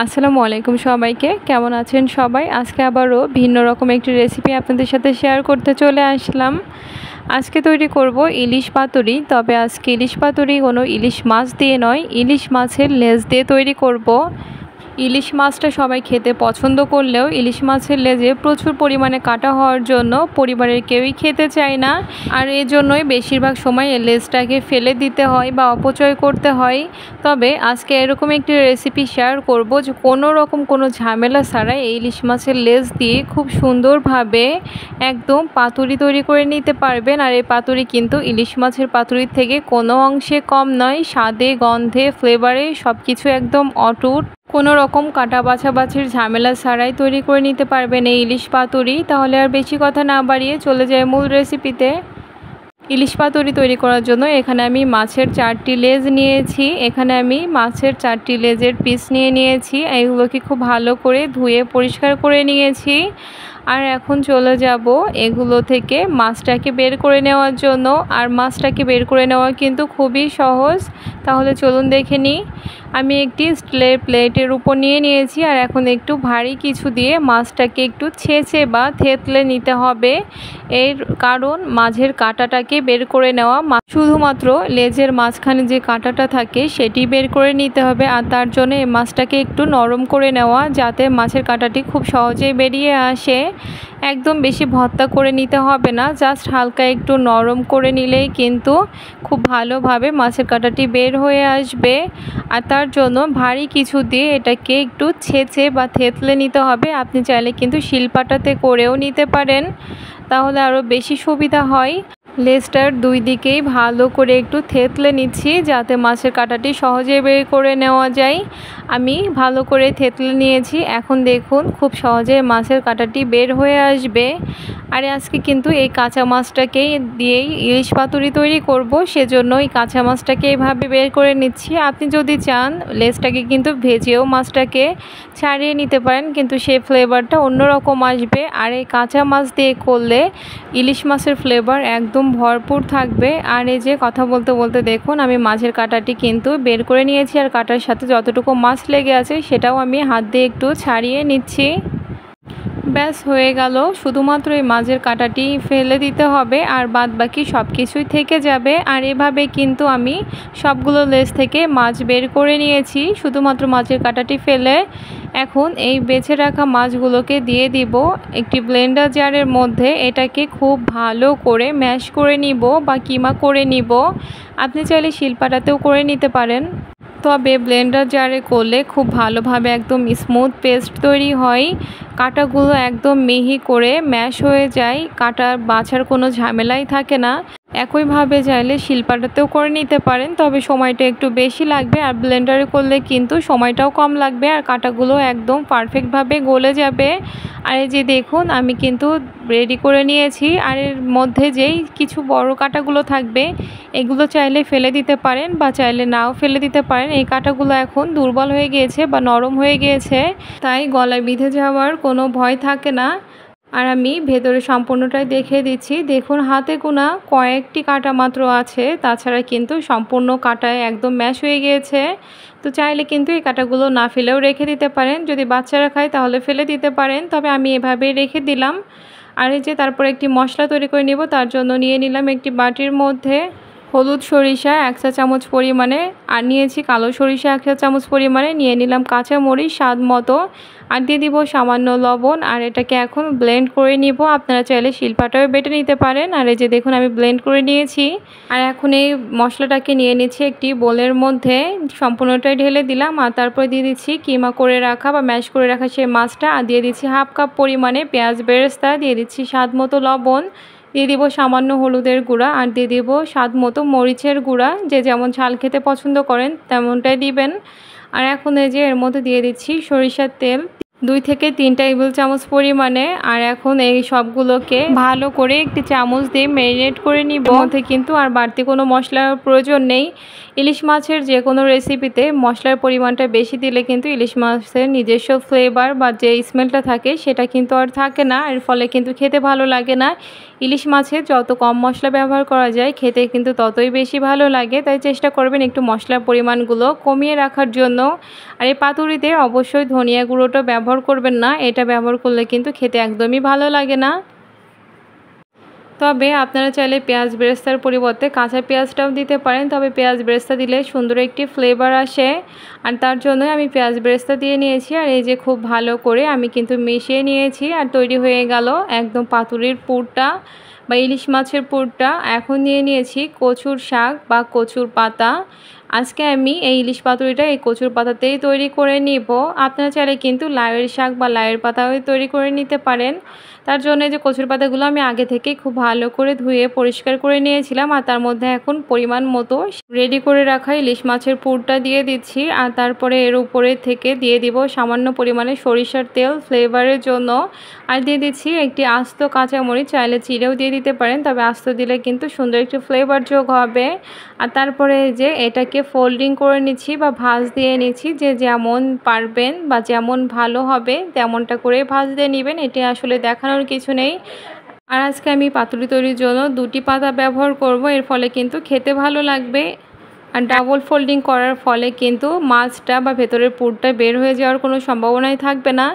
আসসালামু আলাইকুম সবাইকে। কেমন আছেন সবাই? আজকে আবারও ভিন্ন রকম একটি রেসিপি আপনাদের সাথে শেয়ার করতে চলে আসলাম। আজকে তৈরি করব ইলিশ পাতুরি। তবে আজকে ইলিশ পাতুরি কোনো ইলিশ মাছ দিয়ে নয়, ইলিশ মাছের লেজ দিয়ে তৈরি করব। ইলিশ মাছটা সবাই খেতে পছন্দ করলেও ইলিশ মাছের লেজে প্রচুর পরিমাণে কাটা হওয়ার জন্য পরিবারের কেউই খেতে চায় না। আর এই জন্যই বেশিরভাগ সময় এই লেজটাকে ফেলে দিতে হয় বা অপচয় করতে হয়। তবে আজকে এরকম একটি রেসিপি শেয়ার করব যে কোনো রকম কোনো ঝামেলা ছাড়াই এই ইলিশ মাছের লেজ দিয়ে খুব সুন্দরভাবে একদম পাতুরি তৈরি করে নিতে পারবেন। আর এই পাতুরি কিন্তু ইলিশ মাছের পাতুরির থেকে কোনো অংশে কম নয়, স্বাদে, গন্ধে, ফ্লেভারে সব কিছু একদম অটুট। কোনো রকম কাটা বাছাবাছির ঝামেলা ছাড়াই তৈরি করে নিতে পারবেন এই ইলিশ পাতুরি। তাহলে আর বেশি কথা না বাড়িয়ে চলে যায় মূল রেসিপিতে। ইলিশ পাতুরি তৈরি করার জন্য এখানে আমি মাছের 4টি লেজ নিয়েছি। এখানে আমি মাছের 4টি লেজের পিস নিয়েছি। এগুলোকে খুব ভালো করে ধুয়ে পরিষ্কার করে নিয়েছি। আর এখন চলে যাব এগুলো থেকে মাছটাকে বের করে নেওয়ার জন্য। আর মাছটাকে বের করে নেওয়া কিন্তু খুবই সহজ। তাহলে চলুন দেখে নিই। আমি একটি স্টিলের প্লেটের উপর নিয়েছি। আর এখন একটু ভারী কিছু দিয়ে মাছটাকে একটু ছেঁচে বা থেতলে নিতে হবে। এর কারণ মাঝের কাঁটাটাকে বের করে নেওয়া, শুধুমাত্র লেজের মাঝখানে যে কাঁটাটা থাকে সেটি বের করে নিতে হবে। আর তার জন্য এই মাছটাকে একটু নরম করে নেওয়া, যাতে মাছের কাঁটাটি খুব সহজেই বেরিয়ে আসে। একদম বেশি ভর্তা করে নিতে হবে না, জাস্ট হালকা একটু নরম করে নিলেই কিন্তু খুব ভালোভাবে মাছের কাঁটাটি বের হয়ে আসবে। আর তার জন্য ভারী কিছু দিয়ে এটাকে একটু ছেঁচে বা থেতলে নিতে হবে। আপনি চাইলে কিন্তু শিলপাটাতে করেও নিতে পারেন, তাহলে আরও বেশি সুবিধা হয়। লেজটার দুই দিকেই ভালো করে একটু থেতলে নিচ্ছি, যাতে মাছের কাঁটাটি সহজে বের করে নেওয়া যায়। আমি ভালো করে থেতলে নিয়েছি। এখন দেখুন খুব সহজে মাছের কাঁটাটি বের হয়ে আসবে। আর আজকে কিন্তু এই কাঁচা মাছটাকেই দিয়েই ইলিশ পাতুরি তৈরি করব, সেজন্য এই কাঁচা মাছটাকে এইভাবে বের করে নিচ্ছি। আপনি যদি চান লেজটাকে কিন্তু ভেজেও মাছটাকে ছাড়িয়ে নিতে পারেন, কিন্তু সেই ফ্লেভারটা অন্যরকম আসবে। আর এই কাঁচা মাছ দিয়ে করলে ইলিশ মাছের ফ্লেভার একদম ভরপুর থাকবে। আর এই যে কথা বলতে বলতে দেখুন আমি মাছের কাঁটাটি কিন্তু বের করে নিয়েছি। আর কাঁটার সাথে যতটুকু মাছ লেগে আছে সেটাও আমি হাত দিয়ে একটু ছাড়িয়ে নিচ্ছি। ব্যাস হয়ে গেল। শুধুমাত্র এই মাছের কাঁটাটি ফেলে দিতে হবে, আর বাদ বাকি সব কিছুই থেকে যাবে। আর এভাবে কিন্তু আমি সবগুলো লেজ থেকে মাছ বের করে নিয়েছি, শুধুমাত্র মাছের কাঁটাটি ফেলে। এখন এই বেছে রাখা মাছগুলোকে দিয়ে দিব একটি ব্লেন্ডার জারের মধ্যে। এটাকে খুব ভালো করে ম্যাশ করে নিব বা কিমা করে নিব। আপনি চাইলে শিলপাটাতেও করে নিতে পারেন, তবে ব্লেন্ডার জারে করলে খুব ভালোভাবে একদম স্মুথ পেস্ট তৈরি হয়। কাঁটাগুলো একদম মিহি করে ম্যাশ হয়ে যায়, কাঁটা বাছার কোনো ঝামেলাই থাকে না। একইভাবে চাইলে শিলপাটাতেও করে নিতে পারেন, তবে সময়টা একটু বেশি লাগবে। আর ব্লেন্ডারে করলে কিন্তু সময়টাও কম লাগবে, আর কাঁটাগুলো একদম পারফেক্টভাবে গলে যাবে। আর এই যে দেখুন আমি কিন্তু রেডি করে নিয়েছি। আর এর মধ্যে যেই কিছু বড় কাঁটাগুলো থাকবে এগুলো চাইলে ফেলে দিতে পারেন বা চাইলে নাও ফেলে দিতে পারেন। এই কাঁটাগুলো এখন দুর্বল হয়ে গিয়েছে বা নরম হয়ে গিয়েছে, তাই গলায় বিঁধে যাওয়ার কোনো ভয় থাকে না। আর আমি ভেতরে সম্পূর্ণটাই দেখিয়ে দিচ্ছি। দেখুন হাতে গোনা কয়েকটি কাঁটা মাত্র আছে, তাছাড়া কিন্তু সম্পূর্ণ কাঁটায় একদম ম্যাশ হয়ে গিয়েছে। তো চাইলে কিন্তু এই কাঁটাগুলো না ফেলেও রেখে দিতে পারেন, যদি বাচ্চারা খায় তাহলে ফেলে দিতে পারেন, তবে আমি এভাবেই রেখে দিলাম। আর এই যে তারপর একটি মশলা তৈরি করে নিব। তার জন্য নিয়ে নিলাম একটি বাটির মধ্যে হলুদ সরিষা 1 চা চামচ পরিমাণে, আর নিয়েছি কালো সরিষা 1 চা চামচ পরিমাণে, নিয়ে নিলাম কাঁচা মরিচ স্বাদ মতো, আর দিয়ে দিব সামান্য লবণ। আর এটাকে এখন ব্লেন্ড করে নিব। আপনারা চাইলে শিলপাটাও বেটে নিতে পারেন। আর এই যে দেখুন আমি ব্লেন্ড করে নিয়েছি। আর এখন এই মশলাটাকে নিয়ে নিচ্ছি একটি বোলের মধ্যে, সম্পূর্ণটাই ঢেলে দিলাম। আর তারপরে দিয়ে দিচ্ছি কিমা করে রাখা বা ম্যাশ করে রাখা সেই মাছটা, আর দিয়ে দিচ্ছি 1/2 কাপ পরিমাণে পেঁয়াজ বেরেস্তা, দিয়ে দিচ্ছি স্বাদ মতো লবণ, দিয়ে দিব সামান্য হলুদের গুঁড়া, আর দিয়ে দিব স্বাদ মতো মরিচের গুঁড়া। যে যেমন ঝাল খেতে পছন্দ করেন তেমনটাই দিবেন। আর এখন এই যে এর মধ্যে দিয়ে দিচ্ছি সরিষার তেল। 2 থেকে 3 টেবিল চামচ পরিমাণে। আর এখন এই সবগুলোকে ভালো করে একটি চামচ দিয়ে ম্যারিনেট করে নিব। এর মধ্যে কিন্তু আর বাড়তি কোনো মশলার প্রয়োজন নেই। ইলিশ মাছের যে কোনো রেসিপিতে মশলার পরিমাণটা বেশি দিলে কিন্তু ইলিশ মাছের নিজস্ব ফ্লেভার বা যে স্মেলটা থাকে সেটা কিন্তু আর থাকে না, এর ফলে কিন্তু খেতে ভালো লাগে না। ইলিশ মাছে যত কম মশলা ব্যবহার করা যায় খেতে কিন্তু ততই বেশি ভালো লাগে। তাই চেষ্টা করবেন একটু মশলার পরিমাণগুলো কমিয়ে রাখার জন্য। আর এই পাতুরিতে অবশ্যই ধনিয়া গুঁড়োটা ব্যবহার করবেন না, এটা ব্যবহার করলে কিন্তু খেতে একদমই ভালো লাগে না। তবে আপনারা চাইলে পেঁয়াজ বেরেস্তার পরিবর্তে কাঁচা পেঁয়াজটাও দিতে পারেন, তবে পেঁয়াজ বেরেস্তা দিলে সুন্দর একটি ফ্লেভার আসে। আর তার জন্য আমি পেঁয়াজ বেরেস্তা দিয়ে নিয়েছি। আর এই যে খুব ভালো করে আমি কিন্তু মিশিয়ে নিয়েছি আর তৈরি হয়ে গেল একদম পাতুরির পুরটা বা ইলিশ মাছের পুরটা। এখন নিয়ে নিয়েছি কচুর শাক বা কচুর পাতা। আজকে আমি এই ইলিশ পাতুরিটা এই কচুর পাতাতেই তৈরি করে নিব। আপনারা চাইলে কিন্তু লাউয়ের শাক বা লাউয়ের পাতাও তৈরি করে নিতে পারেন। তার জন্য যে কচুর পাতাগুলো আমি আগে থেকেই খুব ভালো করে ধুয়ে পরিষ্কার করে নিয়েছিলাম। আর তার মধ্যে এখন পরিমাণ মতো রেডি করে রাখা ইলিশ মাছের পুরটা দিয়ে দিচ্ছি। আর তারপরে এর উপরে থেকে দিয়ে দিব সামান্য পরিমাণে সরিষার তেল ফ্লেভারের জন্য। আর দিয়ে দিচ্ছি একটি আস্ত কাঁচামরিচ, চাইলে চিড়েও দিয়ে দিতে পারেন, তবে আস্ত দিলে কিন্তু সুন্দর একটি ফ্লেভার যোগ হবে। আর তারপরে যে এটাকে ফোল্ডিং করে নিচ্ছি বা ভাঁজ দিয়ে নিচ্ছি, যে যেমন পারবেন বা যেমন ভালো হবে তেমনটা করে ভাঁজ দিয়ে নেবেন, এটা আসলে দেখানোর কিছু নেই। আর আজকে আমি পাতুরি তৈরির জন্য 2টি পাতা ব্যবহার করব, এর ফলে কিন্তু খেতে ভালো লাগবে। আর ডাবল ফোল্ডিং করার ফলে কিন্তু মাছটা বা ভেতরের পুরটা বের হয়ে যাওয়ার কোনো সম্ভাবনাই থাকবে না।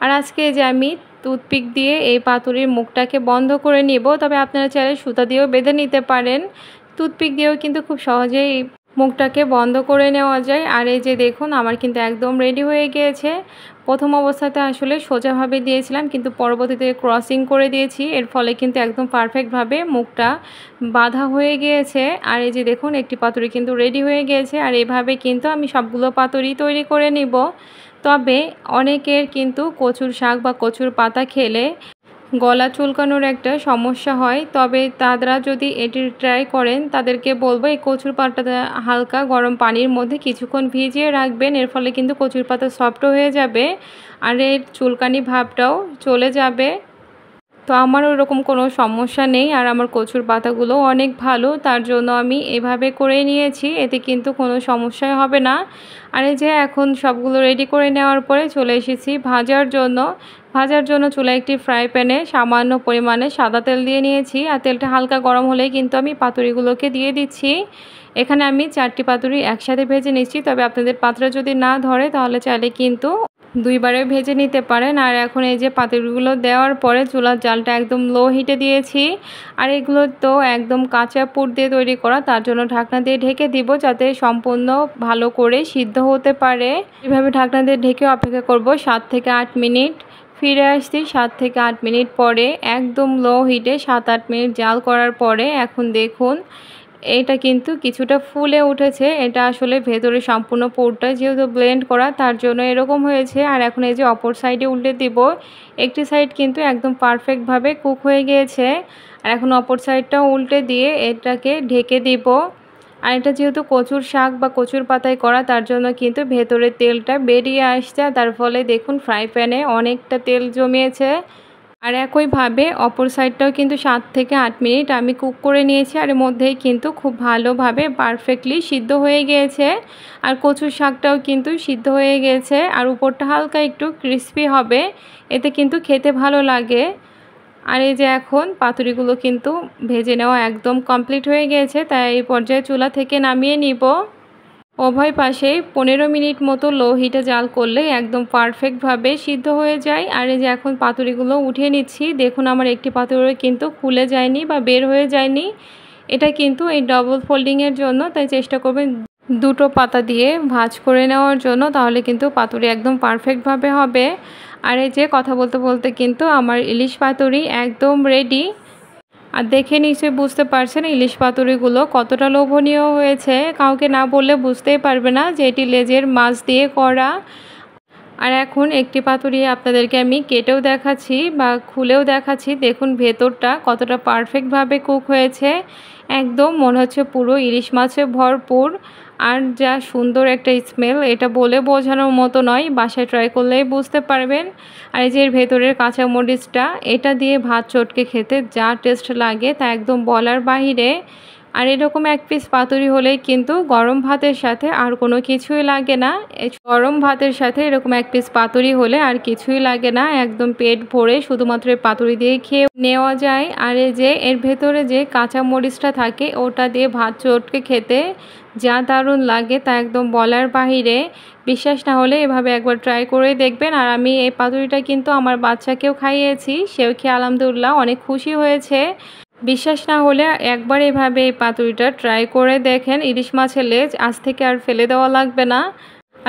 আর আজকে যে আমি টুথপিক দিয়ে এই পাতুরির মুখটাকে বন্ধ করে নিব, তবে আপনারা চাইলে সুতা দিয়েও বেঁধে নিতে পারেন। টুথপিক দিয়েও কিন্তু খুব সহজেই মুখটাকে বন্ধ করে নেওয়া যায়। আর এই যে দেখুন আমার কিন্তু একদম রেডি হয়ে গিয়েছে। প্রথম অবস্থাতে আসলে সোজাভাবে দিয়েছিলাম, কিন্তু পরবর্তীতে ক্রসিং করে দিয়েছি, এর ফলে কিন্তু একদম পারফেক্টভাবে মুখটা বাঁধা হয়ে গিয়েছে। আর এই যে দেখুন একটি পাতুরি কিন্তু রেডি হয়ে গিয়েছে। আর এভাবে কিন্তু আমি সবগুলো পাতুরি তৈরি করে নিব। তবে অনেকের কিন্তু কচুর শাক বা কচুর পাতা খেলে গলা চুলকানোর একটা সমস্যা হয়, তবে তারা যদি এটি ট্রাই করেন তাদেরকে বলবো এই কচুর পাতাটা হালকা গরম পানির মধ্যে কিছুক্ষণ ভিজিয়ে রাখবেন, এর ফলে কিন্তু কচুর পাতা সফট হয়ে যাবে আর এর চুলকানি ভাবটাও চলে যাবে। তো আমার ওরকম কোনো সমস্যা নেই, আর আমার কচুর পাতাগুলো অনেক ভালো, তার জন্য আমি এভাবে করে নিয়েছি, এতে কিন্তু কোনো সমস্যাই হবে না। আর এই যে এখন সবগুলো রেডি করে নেওয়ার পরে চলে এসেছি ভাজার জন্য। ভাজার জন্য চুলায় একটি ফ্রাই প্যানে সামান্য পরিমাণে সাদা তেল দিয়ে নিয়েছি। আর তেলটা হালকা গরম হলেই কিন্তু আমি পাতুরিগুলোকে দিয়ে দিচ্ছি। এখানে আমি 4টি পাতুরি একসাথে ভেজে নিচ্ছি, তবে আপনাদের পাত্র যদি না ধরে তাহলে চাইলে কিন্তু 2বারে ভেজে নিতে পারেন। আর এখন এই যে পাতুরিগুলো দেওয়ার পরে চুলার জালটা একদম লো হিটে দিয়েছি। আর এগুলো তো একদম কাঁচা পুর দিয়ে তৈরি করা, তার জন্য ঢাকনা দিয়ে ঢেকে দিব যাতে সম্পূর্ণ ভালো করে সিদ্ধ হতে পারে। এভাবে ঢাকনা দিয়ে ঢেকে অপেক্ষা করব 7 থেকে 8 মিনিট। ফিরে আসছি 7 থেকে 8 মিনিট পরে, একদম লো হিটে 7-8 মিনিট জাল করার পরে এখন দেখুন এটা কিন্তু কিছুটা ফুলে উঠেছে। এটা আসলে ভেতরে সম্পূর্ণ পুরটা যেহেতু ব্লেন্ড করা তার জন্য এরকম হয়েছে। আর এখন এই যে অপর সাইডে উল্টে দিব, একটি সাইড কিন্তু একদম পারফেক্টভাবে কুক হয়ে গিয়েছে। আর এখন অপর সাইডটাও উল্টে দিয়ে এটাকে ঢেকে দিব। আর এটা যেহেতু কচুর শাক বা কচুর পাতায় করা তার জন্য কিন্তু ভেতরে তেলটা বেরিয়ে আসছে, তার ফলে দেখুন ফ্রাই প্যানে অনেকটা তেল জমিয়েছে। আর একইভাবে অপর সাইডটাও কিন্তু 7 থেকে 8 মিনিট আমি কুক করে নিয়েছি, আর এর মধ্যেই কিন্তু খুব ভালোভাবে পারফেক্টলি সিদ্ধ হয়ে গিয়েছে। আর কচুর শাকটাও কিন্তু সিদ্ধ হয়ে গেছে, আর উপরটা হালকা একটু ক্রিস্পি হবে, এতে কিন্তু খেতে ভালো লাগে। আর এই যে এখন পাতুরিগুলো কিন্তু ভেজে নেওয়া একদম কমপ্লিট হয়ে গিয়েছে, তাই এই পর্যায়ে চুলা থেকে নামিয়ে নিব। উভয় পাশেই 15 মিনিট মতো লো হিটে জাল করলে একদম পারফেক্টভাবে সিদ্ধ হয়ে যায়। আর এই যে এখন পাতুরিগুলো উঠিয়ে নিচ্ছি, দেখুন আমার একটি পাতুরি কিন্তু খুলে যায়নি বা বের হয়ে যায়নি, এটা কিন্তু এই ডবল ফোল্ডিংয়ের জন্য। তাই চেষ্টা করবেন 2টো পাতা দিয়ে ভাঁজ করে নেওয়ার জন্য, তাহলে কিন্তু পাতুরি একদম পারফেক্টভাবে হবে। আর এই যে কথা বলতে বলতে কিন্তু আমার ইলিশ পাতুরি একদম রেডি। আর দেখে নিশ্চয়ই বুঝতে পারছেন ইলিশ পাতুরিগুলো কতটা লোভনীয় হয়েছে, কাউকে না বললে বুঝতেই পারবে না যে এটি লেজের মাছ দিয়ে করা। আর এখন একটি পাতুরি আপনাদেরকে আমি কেটেও দেখাচ্ছি বা খুলেও দেখাচ্ছি, দেখুন ভেতরটা কতটা পারফেক্টভাবে কুক হয়েছে, একদম মনে হচ্ছে পুরো ইলিশ মাছে ভরপুর। আর যা সুন্দর একটা স্মেল, এটা বলে বোঝানোর মতো নয়, বাসায় ট্রাই করলেই বুঝতে পারবেন। আর এই যে এর ভেতরের কাঁচামরিচটা, এটা দিয়ে ভাত চটকে খেতে যা টেস্ট লাগে তা একদম বলার বাহিরে। আর এরকম এক পিস পাতুরি হলেই কিন্তু গরম ভাতের সাথে আর কোনো কিছুই লাগে না। গরম ভাতের সাথে এরকম এক পিস পাতুরি হলে আর কিছুই লাগে না, একদম পেট ভরে শুধুমাত্র এই পাতুরি দিয়ে খেয়ে নেওয়া যায়। আর এই যে এর ভেতরে যে কাঁচা মরিচটা থাকে ওটা দিয়ে ভাত চটকে খেতে যা দারুণ লাগে তা একদম বলার বাহিরে। বিশ্বাস না হলে এভাবে একবার ট্রাই করে দেখবেন। আর আমি এই পাতুরিটা কিন্তু আমার বাচ্চাকেও খাইয়েছি, সেও খেয়ে আলহামদুলিল্লাহ অনেক খুশি হয়েছে। বিশ্বাস না হলে একবার এভাবে এই পাতুরিটা ট্রাই করে দেখেন। ইলিশ মাছের লেজ আজ থেকে আর ফেলে দেওয়া লাগবে না।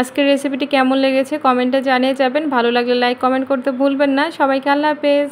আজকের রেসিপিটি কেমন লেগেছে কমেন্টে জানিয়ে যাবেন। ভালো লাগলে লাইক কমেন্ট করতে ভুলবেন না। সবাইকে আল্লাহ হাফেজ।